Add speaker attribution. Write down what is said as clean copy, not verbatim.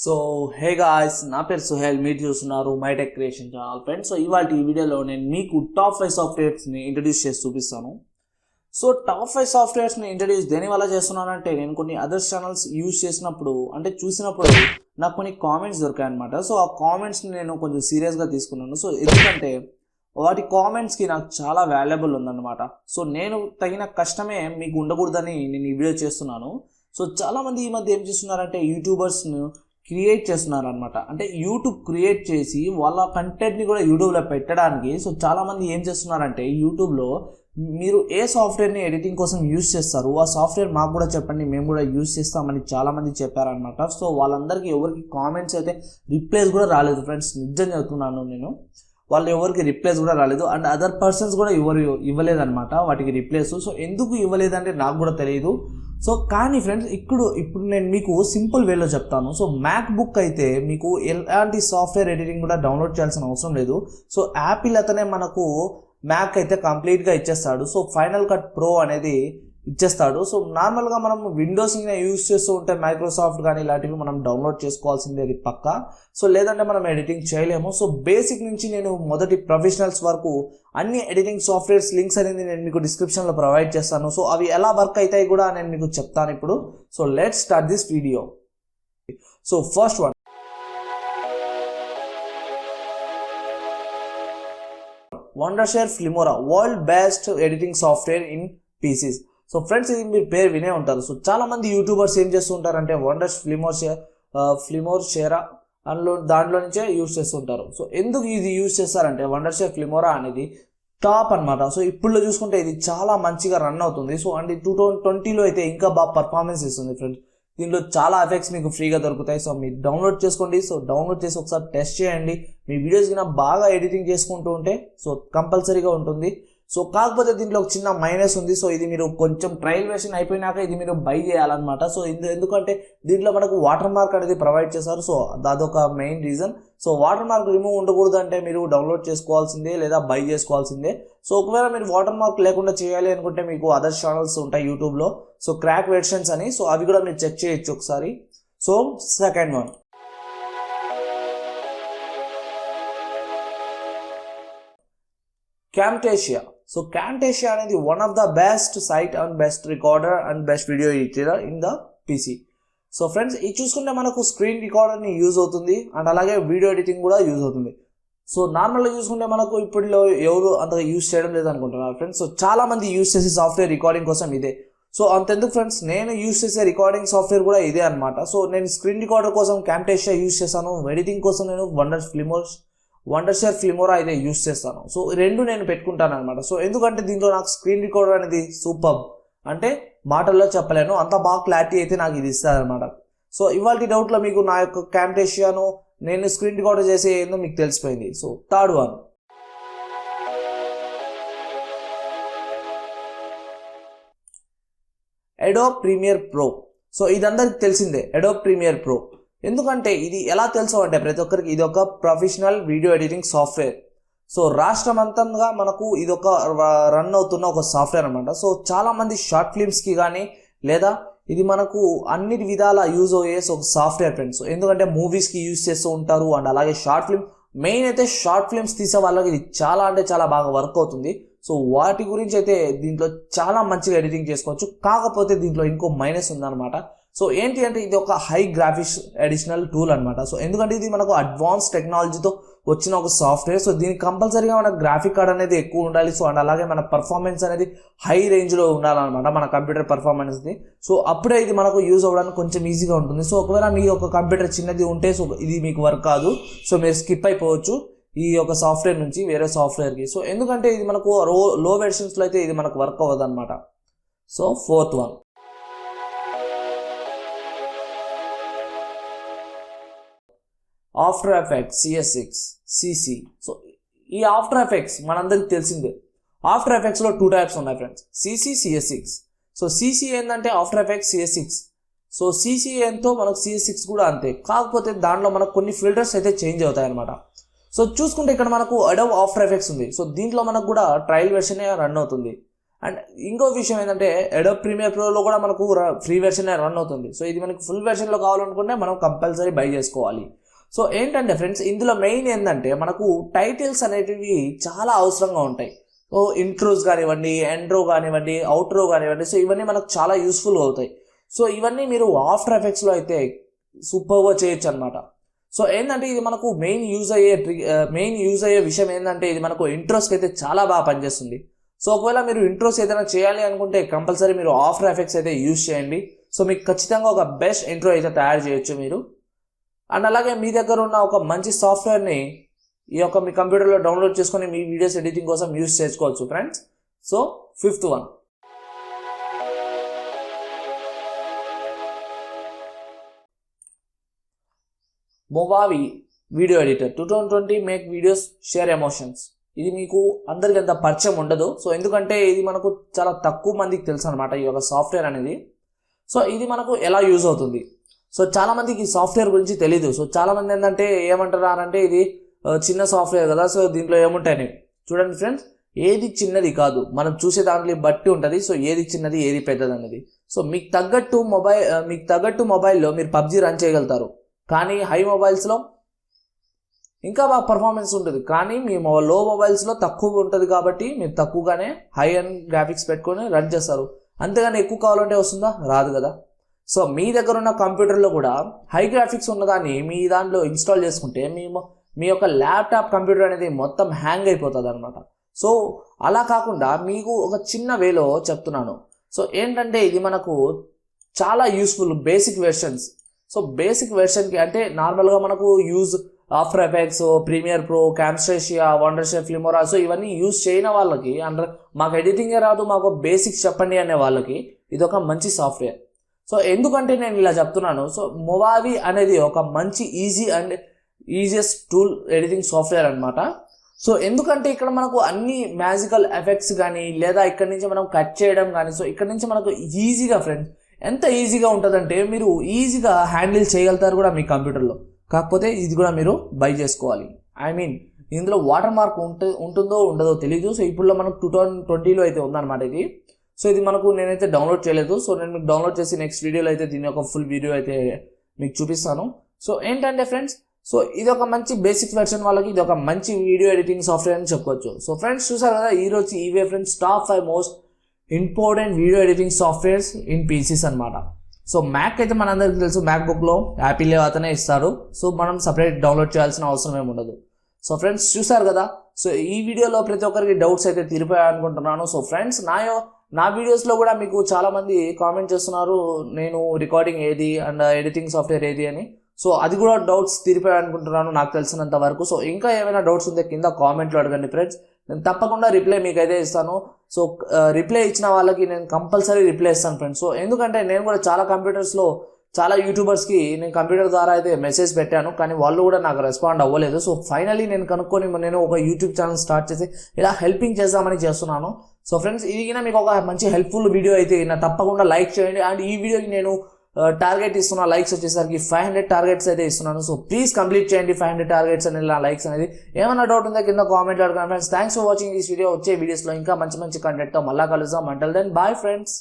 Speaker 1: So hey guys, నా పేరు సుహెల్. మీరు చూస్తున్నారు mytechcreations ఛానల్ ఫ్రెండ్స్. సో ఇవాళ ఈ వీడియోలో నేను మీకు టాప్ 5 సాఫ్ట్వేర్స్ని ఇంట్రడ్యూస్ చేసి చూపిస్తాను. సో టాప్ 5 సాఫ్ట్వేర్స్ని ఇంట్రడ్యూస్ దేనివల్ల చేస్తున్నానంటే, నేను కొన్ని అదర్స్ ఛానల్స్ యూజ్ చేసినప్పుడు చూసినప్పుడు నాకు కొన్ని కామెంట్స్ దొరికాయి అనమాట. సో ఆ కామెంట్స్ని నేను కొంచెం సీరియస్గా తీసుకున్నాను. సో ఎందుకంటే వాటి కామెంట్స్కి నాకు చాలా వాల్యుబుల్ ఉందన్నమాట. సో నేను తగిన కష్టమే మీకు ఉండకూడదని నేను ఈ వీడియో చేస్తున్నాను. సో చాలామంది ఈ మధ్య ఏం చేస్తున్నారంటే యూట్యూబర్స్ను క్రియేట్ చేస్తున్నారు అనమాట. అంటే యూట్యూబ్ క్రియేట్ చేసి వాళ్ళ కంటెంట్ని కూడా యూట్యూబ్లో పెట్టడానికి. సో చాలామంది ఏం చేస్తున్నారంటే యూట్యూబ్లో మీరు ఏ సాఫ్ట్వేర్ని ఎడిటింగ్ కోసం యూజ్ చేస్తారు, ఆ సాఫ్ట్వేర్ మాకు కూడా చెప్పండి, మేము కూడా యూజ్ చేస్తామని చాలామంది చెప్పారనమాట. సో వాళ్ళందరికీ ఎవరికి కామెంట్స్ అయితే రిప్లైస్ కూడా రాలేదు ఫ్రెండ్స్, నిజం చెప్తున్నాను నేను. వాళ్ళు ఎవరికి రిప్లైస్ కూడా రాలేదు అండ్ అదర్ పర్సన్స్ కూడా ఇవ్వలేదన్నమాట వాటికి రిప్లైస్. సో ఎందుకు ఇవ్వలేదంటే నాకు కూడా తెలియదు. సో కానీ ఫ్రెండ్స్ ఇప్పుడు నేను మీకు సింపుల్ వేలో చెప్తాను. సో మ్యాక్ బుక్ అయితే మీకు ఎలాంటి సాఫ్ట్వేర్ ఎడిటింగ్ కూడా డౌన్లోడ్ చేయాల్సిన అవసరం లేదు. సో యాపిల్ అతనే మనకు మ్యాక్ అయితే కంప్లీట్గా ఇచ్చేస్తాడు. సో ఫైనల్ కట్ ప్రో అనేది ఇచ్చేస్తాడు. సో నార్మల్గా మనం విండోస్ యూజ్ చేస్తూ ఉంటే మైక్రోసాఫ్ట్ కానీ ఇలాంటివి మనం డౌన్లోడ్ చేసుకోవాల్సిందే, అది పక్కా. సో లేదంటే మనం ఎడిటింగ్ చేయలేము. సో బేసిక్ నుంచి నేను మొదటి ప్రొఫెషనల్స్ వరకు అన్ని ఎడిటింగ్ సాఫ్ట్వేర్స్ లింక్స్ అనేది నేను మీకు డిస్క్రిప్షన్లో ప్రొవైడ్ చేస్తాను. సో అవి ఎలా వర్క్ అవుతాయి కూడా నేను మీకు చెప్తాను ఇప్పుడు. So let's start this video. So first one, Wondershare Filmora, world best editing software in PCs. So friends, ఇది మీరు పేరు వినే ఉంటారు. సో చాలా మంది యూట్యూబర్స్ ఏం చేస్తూ ఉంటారంటే Wondershare దాంట్లో నుంచే యూజ్ చేస్తుంటారు. సో ఎందుకు ఇది యూజ్ చేస్తారంటే Wondershare Filmora అనేది టాప్ అనమాట. సో ఇప్పుడు చూసుకుంటే ఇది చాలా మంచిగా రన్ అవుతుంది. సో అండ్ 2020లో అయితే ఇంకా బాగా పర్ఫార్మెన్స్ ఇస్తుంది ఫ్రెండ్స్. దీంట్లో చాలా ఎఫెక్ట్స్ మీకు ఫ్రీగా దొరుకుతాయి. సో మీరు డౌన్లోడ్ చేసుకోండి. సో డౌన్లోడ్ చేసి ఒకసారి టెస్ట్ చేయండి. మీ వీడియోస్ కింద బాగా ఎడిటింగ్ చేసుకుంటూ ఉంటే సో కంపల్సరీగా ఉంటుంది. సో కాకపోతే దీంట్లో ఒక చిన్న మైనస్ ఉంది. సో ఇది మీరు కొంచెం ట్రయల్ వెర్షన్ అయిపోయినాక ఇది మీరు బై చేయాలన్నమాట. సో ఎందుకంటే దీంట్లో మనకు వాటర్ మార్క్ అనేది ప్రొవైడ్ చేశారు. సో అదొక main reason. So water mark remove ఉండకూడదు అంటే మీరు డౌన్లోడ్ చేసుకోవాల్సిందే లేదా బై చేసుకోవాల్సిందే. సో ఒకవేళ మీరు వాటర్ మార్క్ లేకుండా చేయాలి అనుకుంటే మీకు అదర్ ఛానల్స్ ఉంటాయి యూట్యూబ్లో. సో క్రాక్ వెర్షన్స్ అని, సో అవి కూడా మీరు చెక్ చేయొచ్చు ఒకసారి. So second one, Camtasia. So Camtasia అనేది one of the best site and best recorder and best video editor in the PC. So friends, ఇది చూసుకుంటే మనకు స్క్రీన్ రికార్డర్ని యూజ్ అవుతుంది అండ్ అలాగే వీడియో ఎడిటింగ్ కూడా యూజ్ అవుతుంది. సో నార్మల్గా చూసుకుంటే మనకు ఇప్పుడు ఎవరు అంతగా యూజ్ చేయడం లేదు అనుకుంటున్నారు ఫ్రెండ్స్. సో చాలా మంది యూజ్ చేసే సాఫ్ట్వేర్ రికార్డింగ్ కోసం ఇదే. సో అంతెందుకు ఫ్రెండ్స్, నేను యూజ్ చేసే రికార్డింగ్ సాఫ్ట్వేర్ కూడా ఇదే అనమాట. సో నేను స్క్రీన్ రికార్డర్ కోసం Camtasia యూజ్ చేశాను, ఎడిటింగ్ కోసం నేను Wondershare Filmora అయితే యూజ్ చేస్తాను. సో రెండు నేను పెట్టుకుంటాను అనమాట. సో ఎందుకంటే దీంట్లో నాకు స్క్రీన్ రికార్డర్ అనేది సూపర్, అంటే మాటల్లో చెప్పలేను, అంత బాగా క్లారిటీ అయితే నాకు ఇది ఇస్తుంది అనమాట. సో ఇవాళ డౌట్లో మీకు నా యొక్క Camtasiaను నేను స్క్రీన్ రికార్డర్ చేసే ఏందో మీకు తెలిసిపోయింది. So third one, Adobe Premiere Pro. So ఇది అందరికి తెలిసిందే, Adobe Premiere Pro. ఎందుకంటే ఇది ఎలా తెలుసు అంటే ప్రతి ఒక్కరికి ఇది ఒక professional video editing software. So రాష్ట్రమంతంగా మనకు ఇది ఒక రన్ అవుతున్న ఒక సాఫ్ట్వేర్ అనమాట. సో చాలామంది షార్ట్ ఫిల్మ్స్కి కానీ లేదా ఇది మనకు అన్ని విధాల యూజ్ అయ్యే ఒక సాఫ్ట్వేర్ ఫ్రెండ్స్. సో ఎందుకంటే మూవీస్కి యూజ్ చేస్తూ ఉంటారు అండ్ అలాగే షార్ట్ ఫిల్మ్, మెయిన్ అయితే షార్ట్ ఫిల్మ్స్ తీసే వాళ్ళకి ఇది చాలా అంటే చాలా బాగా వర్క్ అవుతుంది. సో వాటి గురించి అయితే దీంట్లో చాలా మంచిగా ఎడిటింగ్ చేసుకోవచ్చు. కాకపోతే దీంట్లో ఇంకో మైనస్ ఉందన్నమాట. సో ఏంటి అంటే ఇది ఒక హై గ్రాఫిక్స్ అడిషనల్ టూల్ అనమాట. సో ఎందుకంటే ఇది మనకు అడ్వాన్స్ టెక్నాలజీతో వచ్చిన ఒక సాఫ్ట్వేర్. సో దీనికి కంపల్సరీగా మన గ్రాఫిక్ కార్డ్ అనేది ఎక్కువ ఉండాలి. సో అండ్ అలాగే మన పర్ఫార్మెన్స్ అనేది హై రేంజ్లో ఉండాలన్నమాట, మన కంప్యూటర్ పర్ఫార్మెన్స్ది. సో అప్పుడే ఇది మనకు యూజ్ అవ్వడానికి కొంచెం ఈజీగా ఉంటుంది. సో ఒకవేళ మీ యొక్క కంప్యూటర్ చిన్నది ఉంటే సో ఇది మీకు వర్క్ కాదు. సో మీరు స్కిప్ అయిపోవచ్చు ఈ యొక్క సాఫ్ట్వేర్ నుంచి వేరే సాఫ్ట్వేర్కి. సో ఎందుకంటే ఇది మనకు లో వెర్షన్స్లో అయితే ఇది మనకు వర్క్ అవ్వదు అనమాట. So fourth one, after effects CS6 CC. So ఈ ఆఫ్టర్ ఎఫెక్ట్స్ మనందరికి తెలిసిందే. ఆఫ్టర్ ఎఫెక్ట్స్లో 2 టైప్స్ ఉన్నాయి friends, CC CS6. So CC ఏంటంటే after effects CS6. So CC ఏంతో మనకు CS6 కూడా అంతే. కాకపోతే దాంట్లో మనకు కొన్ని ఫిల్టర్స్ అయితే చేంజ్ అవుతాయి అనమాట. సో చూసుకుంటే ఇక్కడ మనకు అడోబ్ ఆఫ్టర్ ఎఫెక్ట్స్ ఉంది. సో దీంట్లో మనకు కూడా ట్రయల్ వెర్షనే రన్ అవుతుంది. అండ్ ఇంకో విషయం ఏంటంటే అడోబ్ ప్రీమియర్ ప్రోలో కూడా మనకు ఫ్రీ వెర్షన్ రన్ అవుతుంది. సో ఇది మనకు ఫుల్ వెర్షన్లో కావాలనుకుంటే మనం కంపల్సరీ బై చేసుకోవాలి. సో ఏంటంటే ఫ్రెండ్స్, ఇందులో మెయిన్ ఏంటంటే మనకు టైటిల్స్ అనేటివి చాలా అవసరంగా ఉంటాయి. సో ఇంట్రోస్ కానివ్వండి, ఎండ్రో కానివ్వండి, అవుట్రో కానివ్వండి, సో ఇవన్నీ మనకు చాలా యూస్ఫుల్ అవుతాయి. సో ఇవన్నీ మీరు ఆఫ్టర్ ఎఫెక్ట్స్లో అయితే సూపర్గా చేయొచ్చు అనమాట. సో ఏంటంటే ఇది మనకు మెయిన్ యూజ్ అయ్యే విషయం ఏంటంటే ఇది మనకు ఇంట్రోస్కి అయితే చాలా బాగా పనిచేస్తుంది. సో ఒకవేళ మీరు ఇంట్రోస్ ఏదైనా చేయాలి అనుకుంటే కంపల్సరీ మీరు ఆఫ్టర్ ఎఫెక్ట్స్ అయితే యూజ్ చేయండి. సో మీకు ఖచ్చితంగా ఒక బెస్ట్ ఇంట్రో అయితే తయారు చేయొచ్చు మీరు. అండ్ అలాగే మీ దగ్గర ఉన్న ఒక మంచి సాఫ్ట్వేర్ని మీ కంప్యూటర్లో డౌన్లోడ్ చేసుకొని మీ వీడియోస్ ఎడిటింగ్ కోసం యూజ్ చేసుకోవచ్చు friends. So 5th one, Movavi video editor 2020 make videos share emotions. ఇది మీకు అందరికి అంత పరిచయం ఉండదు. సో ఎందుకంటే ఇది మనకు చాలా తక్కువ మందికి తెలుసు అనమాట ఈ యొక్క సాఫ్ట్వేర్ అనేది. సో ఇది మనకు ఎలా యూజ్ అవుతుంది, సో చాలా మందికి ఈ సాఫ్ట్వేర్ గురించి తెలీదు. సో చాలా మంది ఏంటంటే ఏమంటారంటే ఇది చిన్న సాఫ్ట్వేర్ కదా, సో దీంట్లో ఏముంటాయని. చూడండి ఫ్రెండ్స్, ఏది చిన్నది కాదు, మనం చూసే దాంట్లో బట్టి ఉంటుంది. సో ఏది చిన్నది ఏది పెద్దది అనేది. సో మీకు తగ్గట్టు మొబైల్లో మీరు పబ్జీ రన్ చేయగలుగుతారు, కానీ హై మొబైల్స్లో ఇంకా బాగా పర్ఫార్మెన్స్ ఉంటుంది. కానీ మీ లో మొబైల్స్లో తక్కువ ఉంటుంది కాబట్టి మీరు తక్కువగానే హై అండ్ గ్రాఫిక్స్ పెట్టుకొని రన్ చేస్తారు. అంతేగాని ఎక్కువ కావాలంటే వస్తుందా? రాదు కదా. సో మీ దగ్గర ఉన్న కంప్యూటర్లో కూడా హై గ్రాఫిక్స్ ఉన్నదాన్ని మీ దాంట్లో ఇన్స్టాల్ చేసుకుంటే మీ యొక్క ల్యాప్టాప్ కంప్యూటర్ అనేది మొత్తం హ్యాంగ్ అయిపోతుంది అనమాట. సో అలా కాకుండా మీకు ఒక చిన్న వేలో చెప్తున్నాను. సో ఏంటంటే ఇది మనకు చాలా useful basic versions. So basic వెర్షన్కి అంటే నార్మల్గా మనకు use after effects, premiere pro, Camtasia, Wondershare Filmora, so ఇవన్నీ యూజ్ చేయని వాళ్ళకి అండ్ మాకు ఎడిటింగే రాదు, మాకు బేసిక్స్ చెప్పండి అనే వాళ్ళకి ఇది ఒక మంచి సాఫ్ట్వేర్. సో ఎందుకంటే నేను ఇలా చెప్తున్నాను, సో మొవావి అనేది ఒక మంచి ఈజియెస్ట్ టూల్ ఎడిటింగ్ సాఫ్ట్వేర్ అనమాట. సో ఎందుకంటే ఇక్కడ మనకు అన్ని మ్యాజికల్ ఎఫెక్ట్స్ కానీ లేదా ఇక్కడ నుంచి మనం కట్ చేయడం కానీ, సో ఇక్కడ నుంచి మనకు ఈజీగా ఫ్రెండ్స్ ఎంత ఈజీగా ఉంటుందంటే మీరు ఈజీగా హ్యాండిల్ చేయగలుగుతారు కూడా మీ కంప్యూటర్లో. కాకపోతే ఇది కూడా మీరు బై చేసుకోవాలి. ఇందులో వాటర్ మార్క్ ఉంటుందో ఉండదో తెలీదు. సో ఇప్పుడు మనకు 2020లో అయితే ఉందన్నమాట ఇది. సో ఇది నేనైతే డౌన్లోడ్ చేయలేదు. సో నేను మీకు డౌన్లోడ్ చేసి నెక్స్ట్ వీడియోలో అయితే దీని యొక్క ఫుల్ వీడియో అయితే మీకు చూపిస్తాను. సో ఏంటంటే ఫ్రెండ్స్, సో ఇది ఒక మంచి బేసిక్ వెర్షన్ వాళ్ళకి ఇది ఒక మంచి వీడియో ఎడిటింగ్ సాఫ్ట్వేర్ అని చెప్పొచ్చు. సో ఫ్రెండ్స్ చూసారు కదా, ఈరోజు ఇవే friends top 5 most important video editing softwares in Pisces అనమాట. సో మ్యాక్ అయితే మనందరికీ తెలుసు, మ్యాక్ బుక్లో యాపిల్ అతనే ఇస్తారు. సో మనం సపరేట్ డౌన్లోడ్ చేయాల్సిన అవసరం ఏమి ఉండదు. సో ఫ్రెండ్స్ చూసారు కదా, సో ఈ వీడియోలో ప్రతి ఒక్కరికి డౌట్స్ అయితే తీరిపోయాయి అనుకుంటున్నాను. సో ఫ్రెండ్స్ నా వీడియోస్లో కూడా మీకు చాలామంది కామెంట్ చేస్తున్నారు నేను రికార్డింగ్ ఏది అండ్ ఎడిటింగ్ సాఫ్ట్వేర్ ఏది అని. సో అది కూడా డౌట్స్ తీరిపోయాయి అనుకుంటున్నాను నాకు తెలిసినంత వరకు. సో ఇంకా ఏమైనా డౌట్స్ ఉంటే కింద కామెంట్లో అడగండి ఫ్రెండ్స్, నేను తప్పకుండా రిప్లై మీకైతే ఇస్తాను. సో రిప్లై ఇచ్చిన వాళ్ళకి నేను కంపల్సరీ రిప్లై ఇస్తాను ఫ్రెండ్స్. సో ఎందుకంటే నేను కూడా చాలా కంప్యూటర్స్లో చాలా యూట్యూబర్స్కి నేను కంప్యూటర్ ద్వారా అయితే మెసేజ్ పెట్టాను, కానీ వాళ్ళు కూడా నాకు రెస్పాండ్ అవ్వలేదు. సో ఫైనలీ నేను కనుక్కొని నేను ఒక యూట్యూబ్ ఛానల్ స్టార్ట్ చేసి ఇలా హెల్పింగ్ చేద్దామని చేస్తున్నాను. సో ఫ్రెండ్స్ ఇది మీకు ఒక మంచి హెల్ప్ఫుల్ వీడియో అయితే తప్పకుండా లైక్ చేయండి. అండ్ ఈ వీడియోకి నేను టార్గెట్ ఇస్తున్నా లైక్స్ వచ్చేసరికి 500 టార్గెట్స్ అయితే ఇస్తున్నాను. సో ప్లీజ్ కంప్లీట్ చేయండి 500 టార్గెట్స్ అనేది, నా లైక్స్ అనేది. ఏమైనా డౌట్ ఉందా కింద కామెంట్లో అడగండి friends. Thanks for watching this video. వచ్చే వీడియోస్లో ఇంకా మంచి కంటెంట్తో మళ్ళా కలుద్దాం. Until then bye friends.